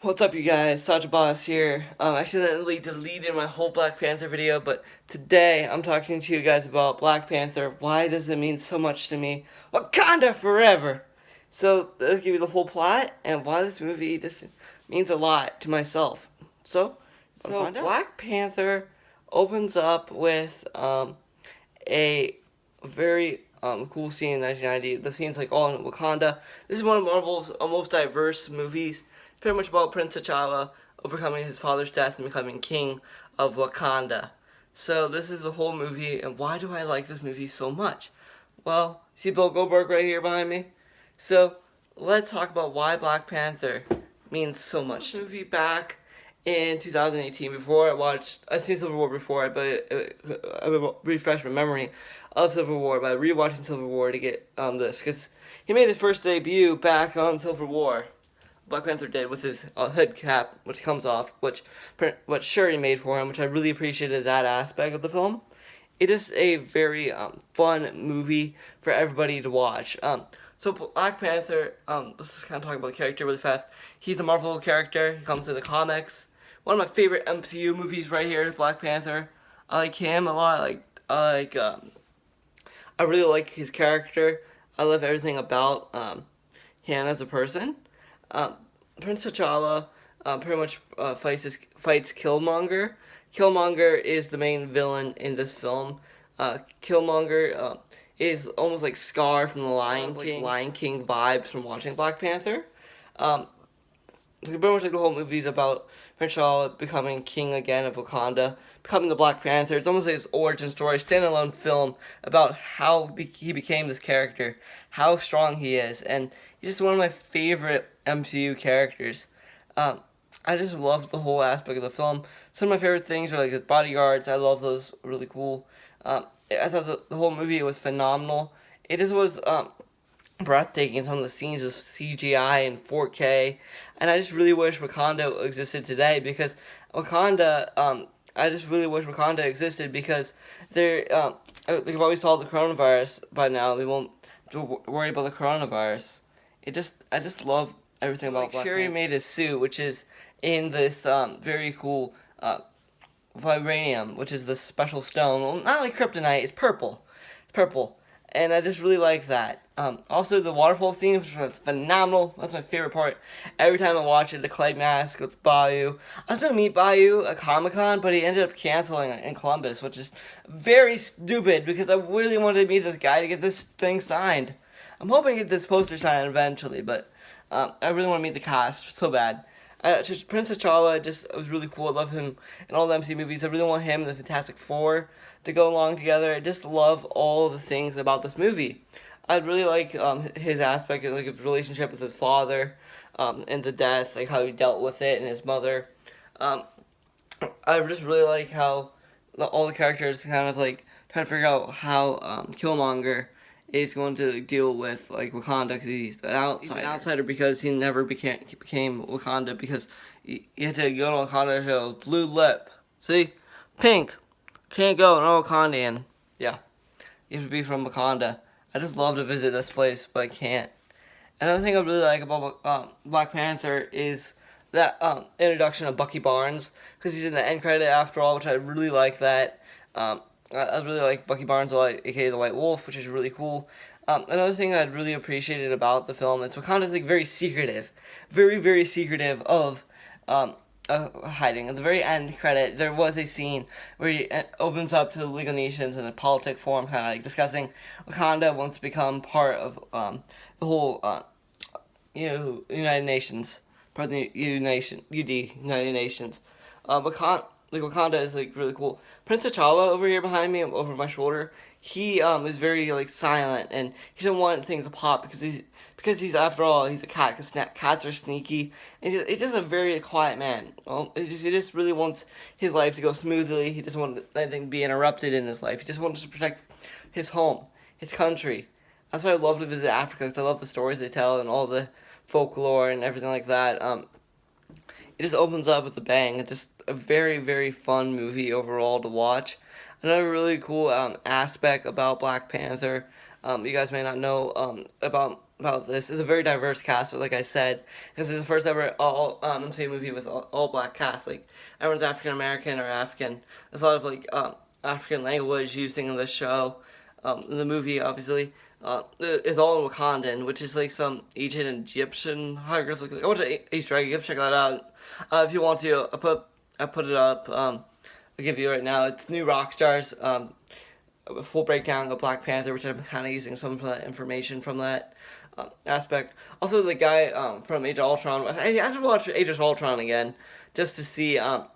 What's up, you guys? Saja Boss here. I accidentally deleted my whole Black Panther video, but today I'm talking to you guys about Black Panther. Why does it mean so much to me? Wakanda forever! So, let's give you the full plot and why this movie just means a lot to myself. So Black Panther opens up with a very cool scene in 1990. The scene's like all in Wakanda. This is one of Marvel's most diverse movies. It's pretty much about Prince T'Challa overcoming his father's death and becoming king of Wakanda. So this is the whole movie, and why do I like this movie so much? Well, see Bill Goldberg right here behind me? So let's talk about why Black Panther means so much. This movie back in 2018, I've seen Civil War before, but I refreshed my memory of Civil War by rewatching Civil War to get this, because he made his first debut back on Civil War. Black Panther did with his hood cap, which comes off, which Shuri made for him, which I really appreciated that aspect of the film. It is a very fun movie for everybody to watch. So Black Panther, let's just kind of talk about the character really fast. He's a Marvel character. He comes in the comics. One of my favorite MCU movies right here is Black Panther. I like him a lot. I really like his character. I love everything about him as a person. Um, Prince T'Challa pretty much fights Killmonger. Killmonger is the main villain in this film. Killmonger is almost like Scar from the Lion King vibes from watching Black Panther. Um, so pretty much like the whole movie's about Prince T'Challa becoming king again of Wakanda, becoming the Black Panther. It's almost like his origin story, standalone film about how he became this character, how strong he is, and he's just one of my favorite MCU characters. I just love the whole aspect of the film. Some of my favorite things are like his bodyguards. I love those, really cool. I thought the whole movie was phenomenal. It just was breathtaking. Some of the scenes of CGI and 4K, and I just really wish Wakanda existed today because I just really wish Wakanda existed because they've always solved the coronavirus by now. We won't worry about the coronavirus. I just love everything about Black Shuri made his suit, which is in this very cool vibranium, which is the special stone. Well, not like kryptonite. It's purple. It's purple, and I just really like that. Also, the waterfall scene, which was phenomenal. That's my favorite part. Every time I watch it, the clay mask, it's Bayou. I was gonna meet Bayou at Comic-Con, but he ended up canceling in Columbus, which is very stupid because I really wanted to meet this guy to get this thing signed. I'm hoping to get this poster signed eventually, but I really want to meet the cast so bad. Prince T'Challa just was really cool. I love him in all the MC movies. I really want him and the Fantastic Four to go along together. I just love all the things about this movie. I really like his aspect and like his relationship with his father, and the death, like how he dealt with it, and his mother. Um, I just really like how all the characters kind of like trying to figure out how Killmonger is going to deal with like Wakanda because he's an outsider. He's an outsider because he never became Wakanda because he had to go to Wakanda to show blue lip. See, pink can't go no Wakandian. Yeah, you have to be from Wakanda. I just love to visit this place, but I can't. Another thing I really like about Black Panther is that introduction of Bucky Barnes because he's in the end credit after all, which I really like that. I really like Bucky Barnes, aka the White Wolf, which is really cool. Another thing I'd really appreciated about the film is Wakanda's like very secretive, very secretive of hiding. At the very end credit, there was a scene where he opens up to the League of Nations in a politic form, kind of like discussing Wakanda wants to become part of the whole United Nations, part of the United Nations. Wakanda is like really cool. Prince T'Challa over here behind me, over my shoulder, he is very like silent and he doesn't want things to pop because he's after all he's a cat. Cause cats are sneaky and he's just a very quiet man. Well, he just really wants his life to go smoothly. He doesn't want anything to be interrupted in his life. He just wants to protect his home, his country. That's why I love to visit Africa because I love the stories they tell and all the folklore and everything like that. It just opens up with a bang. It's just a very fun movie overall to watch. Another really cool aspect about Black Panther, you guys may not know about about this. It's a very diverse cast, like I said, because it's the first ever all MCU movie with all black cast. Like everyone's African American or African. There's a lot of like African language used in the show. The movie obviously is all in Wakandan, which is like some ancient Egyptian hieroglyphic. I went to Easter egg. You have to check that out if you want to. I put it up. I'll give you right now. It's new rock stars. A full breakdown of Black Panther, which I'm kind of using some of that information from that aspect. Also, the guy from Age of Ultron. I have to watch Age of Ultron again just to see that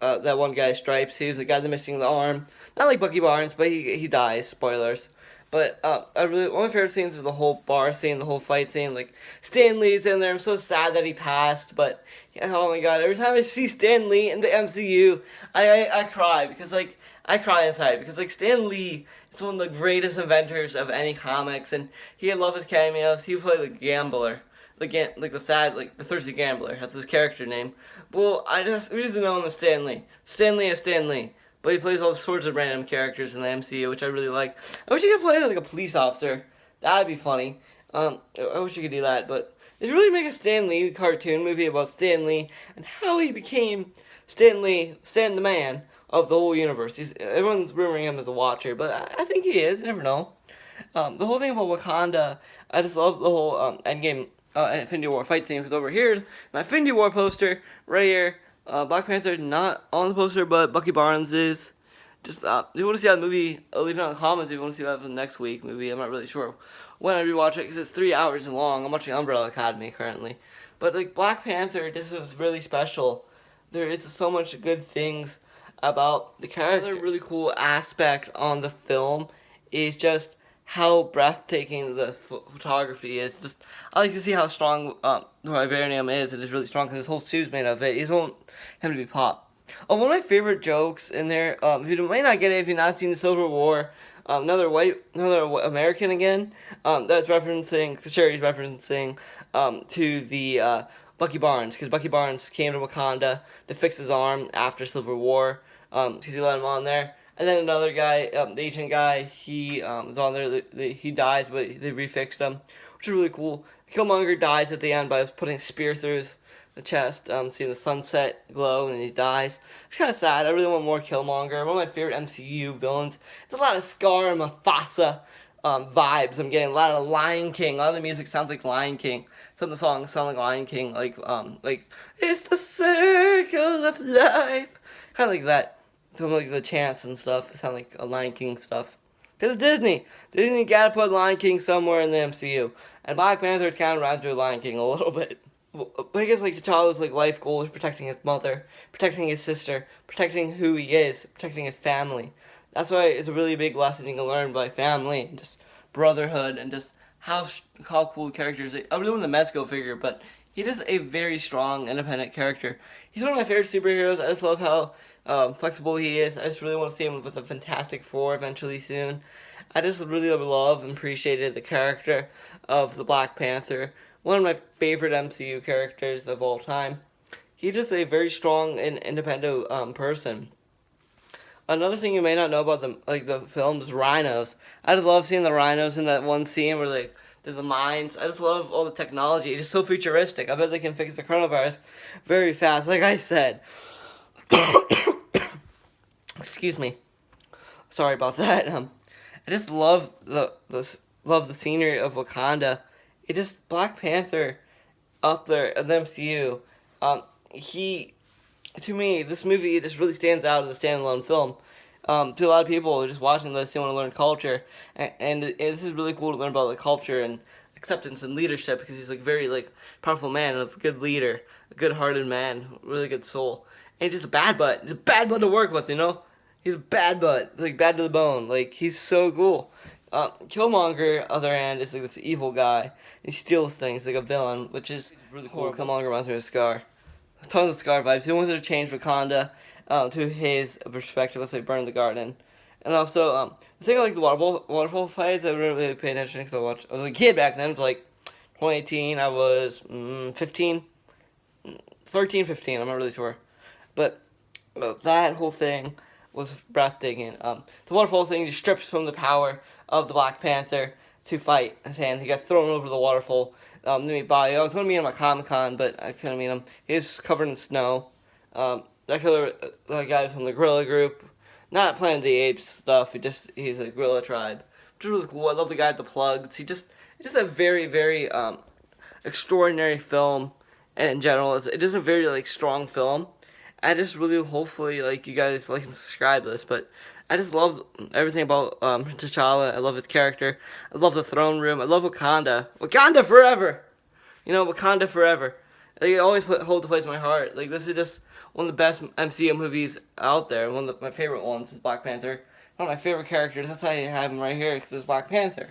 one guy, Stripes. He's the guy that's missing the arm. Not like Bucky Barnes, but he dies. Spoilers. But I really one of my favorite scenes is the whole bar scene, the whole fight scene. Like Stan Lee's in there. I'm so sad that he passed, but yeah, oh my god! Every time I see Stan Lee in the MCU, I cry because like I cry inside because like Stan Lee is one of the greatest inventors of any comics, and he had love his cameos. He played the gambler, like the sad, like the thirsty gambler. That's his character name. Well, we just know him as Stan Lee. Stan Lee is Stan Lee. But he plays all sorts of random characters in the MCU, which I really like. I wish he could play like a police officer. That'd be funny. I wish he could do that. But they really make a Stan Lee cartoon movie about Stan Lee and how he became Stan Lee, Stan the Man of the whole universe. Everyone's rumoring him as a Watcher, but I think he is. You never know. The whole thing about Wakanda, I just love the whole Endgame Infinity War fight scene. Because over here, my Infinity War poster right here. Black Panther not on the poster, but Bucky Barnes is. Just if you want to see that movie, leave it in the comments if you want to see that for the next week movie. I'm not really sure when I rewatch it because it's 3 hours long. I'm watching Umbrella Academy currently, but like Black Panther, this is really special. There is so much good things about the character. Another really cool aspect on the film is just how breathtaking the photography is. Just I like to see how strong the vibranium is. It is really strong because his whole suit's made of it. You don't want him to be popped. Oh, one of my favorite jokes in there. If you might not get it if you've not seen the Civil War, another American again. That's referencing. Sherry's referencing to the Bucky Barnes because Bucky Barnes came to Wakanda to fix his arm after Civil War. Because he let him on there. And then another guy, the Asian guy, he was on there. He dies, but they refixed him, which is really cool. Killmonger dies at the end by putting a spear through the chest, seeing the sunset glow, and he dies. It's kind of sad. I really want more Killmonger. One of my favorite MCU villains. There's a lot of Scar and Mufasa vibes. I'm getting a lot of Lion King. A lot of the music sounds like Lion King. Some of the songs sound like Lion King, like it's the circle of life, kind of like that. Some like the chants and stuff sound like a Lion King stuff. Because it's Disney. Disney gotta put Lion King somewhere in the MCU. And Black Panther kind of reminds me of Lion King a little bit. But I guess like T'Challa's like life goal is protecting his mother, protecting his sister, protecting who he is, protecting his family. That's why it's a really big lesson you can learn by family and just brotherhood and just how cool the character is. I really want the Mezco figure, but he is a very strong, independent character. He's one of my favorite superheroes. I just love how flexible he is. I just really want to see him with a Fantastic Four eventually soon. I just really love and appreciated the character of the Black Panther. One of my favorite MCU characters of all time. He's just a very strong and independent person. Another thing you may not know about the film is rhinos. I just love seeing the rhinos in that one scene where there's the mines. I just love all the technology. It's just so futuristic. I bet they can fix the coronavirus very fast. Like I said. Excuse me. Sorry about that. I just love the scenery of Wakanda. It just Black Panther up there in the MCU. To me, this movie just really stands out as a standalone film. To a lot of people just watching this, they want to learn culture, and this is really cool to learn about the culture and acceptance and leadership because he's like very like powerful man, a good leader, a good-hearted man, really good soul, and just a bad butt. He's a bad butt to work with, you know. He's a bad butt, like bad to the bone. Like he's so cool. Killmonger, other hand, is like this evil guy. He steals things like a villain, which is really cool. Killmonger reminds me of Scar. Tons of Scar vibes. He wants to change Wakanda to his perspective. Let's say burn the garden. And also, the thing I like the waterfall fights, I didn't really pay attention because I was a kid back then. It was like 2018. I was 15, 13, 15. I'm not really sure. But that whole thing was breathtaking. The waterfall thing just strips from the power of the Black Panther to fight his hand. He got thrown over the waterfall. To meet Bobby. I was going to meet him at Comic-Con, but I couldn't meet him. He was covered in snow. That killer, the guy from the Gorilla Group, not Planet of the Apes stuff. He's a gorilla tribe, which is really cool. I love the guy with the plugs. It's just a very, very extraordinary film. And in general, it is a very like strong film. I just really hopefully like you guys like and subscribe to this, but I just love everything about T'Challa. I love his character. I love the throne room. I love Wakanda. Wakanda forever. You know, Wakanda forever. Like, it always holds a place in my heart. Like, this is just one of the best MCU movies out there. One of my favorite ones is Black Panther. One of my favorite characters. That's why I have him right here, because it's Black Panther.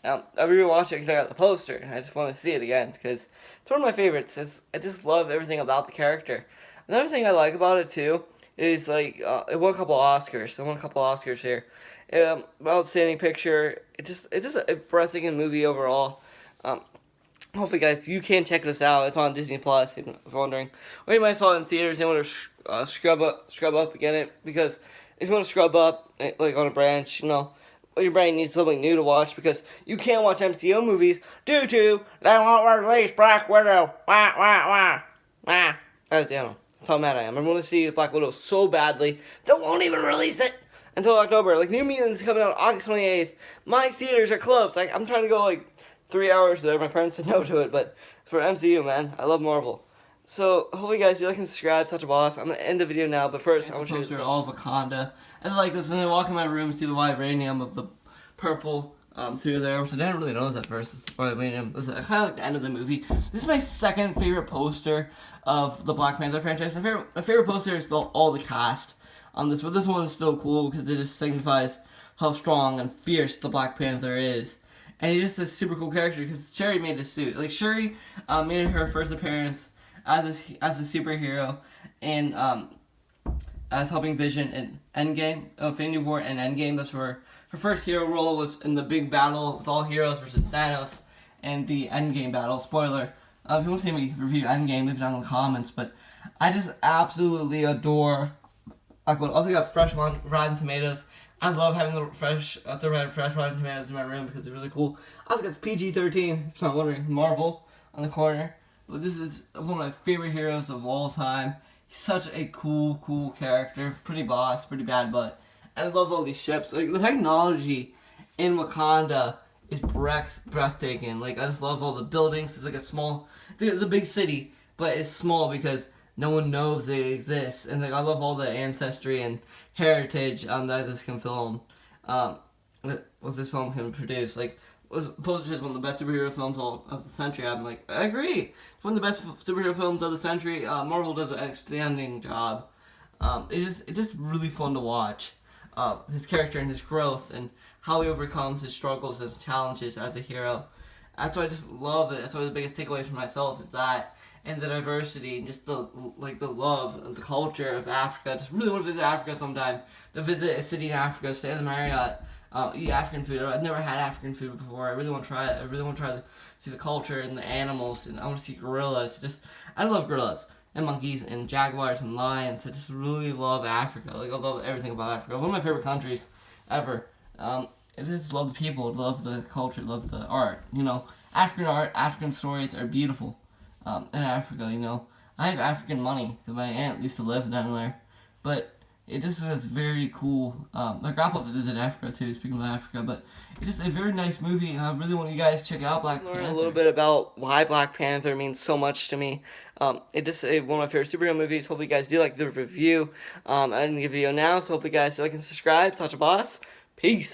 I rewatched it because I got the poster, and I just want to see it again, because it's one of my favorites. I just love everything about the character. Another thing I like about it, too, is, like, it won a couple Oscars. It won a couple Oscars here. Outstanding picture. It's just a breathtaking movie overall. Hopefully, guys, you can check this out. It's on Disney Plus. If you're wondering, or you might saw it in theaters and want to scrub up again it, because if you want to scrub up like on a branch, you know, your brain needs something new to watch, because you can't watch MCU movies due to they won't release Black Widow. Wah wah wah wah. That's how mad I am. I want to see Black Widow so badly they won't even release it until October. Like, New Mutants coming out August 28th. My theaters are closed. Like, I'm trying to go like 3 hours there. My parents said no to it, but for MCU, man, I love Marvel. So, hopefully, guys, you like and subscribe. Such a boss. I'm gonna end the video now, but first, I want to show you all of Wakanda. I just like this when I walk in my room, see the vibranium of the purple through there, which I didn't really notice at first. It's vibranium. This is kind of like the end of the movie. This is my second favorite poster of the Black Panther franchise. My favorite poster is all the cast on this, but this one is still cool because it just signifies how strong and fierce the Black Panther is. And he's just a super cool character because Shuri made his suit. Like, Shuri made her first appearance as a superhero, and as helping Vision in Endgame, Infinity War and Endgame. That's where her first hero role was in the big battle with all heroes versus Thanos, and the Endgame battle. Spoiler. If you want to see me review Endgame, leave it down in the comments. But I just absolutely adore. I also got fresh Rotten Tomatoes. I love having the fresh Rotten Tomatoes in my room because it's really cool. I also got PG-13, if you're not wondering, Marvel on the corner. But this is one of my favorite heroes of all time. He's such a cool character. Pretty boss, pretty bad, but I love all these ships. Like, the technology in Wakanda is breathtaking. Like, I just love all the buildings. It's like it's a big city, but it's small because no one knows they exist. And like, I love all the ancestry and heritage that this can film. What this film can produce. Like, was posted as one of the best superhero films of the century. I'm like, I agree. It's one of the best superhero films of the century. Marvel does an outstanding job. It's just really fun to watch. His character and his growth and how he overcomes his struggles and challenges as a hero. That's why I just love it. That's why the biggest takeaway for myself is that, and the diversity and just the love and the culture of Africa. I just really want to visit Africa sometime. To visit a city in Africa, stay in the Marriott, eat African food. I've never had African food before. I really want to try it. I really want to try to see the culture and the animals, and I want to see gorillas. I love gorillas and monkeys and jaguars and lions. I just really love Africa. Like, I love everything about Africa. One of my favorite countries ever. I just love the people, love the culture, love the art. You know, African art, African stories are beautiful. In Africa, you know, I have African money because my aunt used to live down there. But it just was very cool. My grandpa visited Africa too, speaking of Africa, but it's just a very nice movie, and I really want you guys to check out Black Panther. Learn a little bit about why Black Panther means so much to me. It just one of my favorite superhero movies. Hopefully you guys do like the review. I didn't give a video now, so hopefully you guys do like and subscribe. Such a boss. Peace.